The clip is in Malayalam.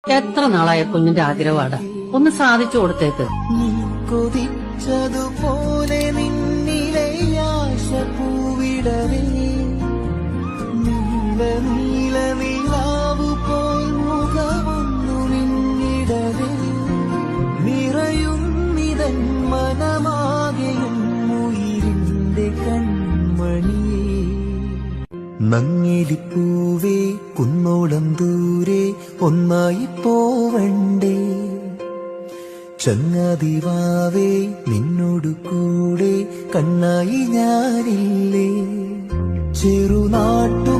എത്ര നാളായ കുഞ്ഞിന്റെ ആഗ്രഹമാണ്, ഒന്ന് സാധിച്ചു കൊടുത്തേക്ക്. കൊതിച്ചതുപോലെ നിന്നിലെ ആശ പൂവിടവേ, നീല നീല നീലാവു പോൽ മുഖമൊന്നു നിന്നിടവേ, നിറയുന്നിതൻ മനമാകെയും ഉയിരിന്റെ കൺമണിയേ. നങ്ങിടിപ്പൂവേ കുന്നോളം ദൂരെ ഒന്നായി പോവണ്ടേ, ചങ്ങാതിവാവേ നിന്നോടു കൂടെ കണ്ണായി ഞാനില്ലേ. ചെറുനാട്ടുപാതകൾ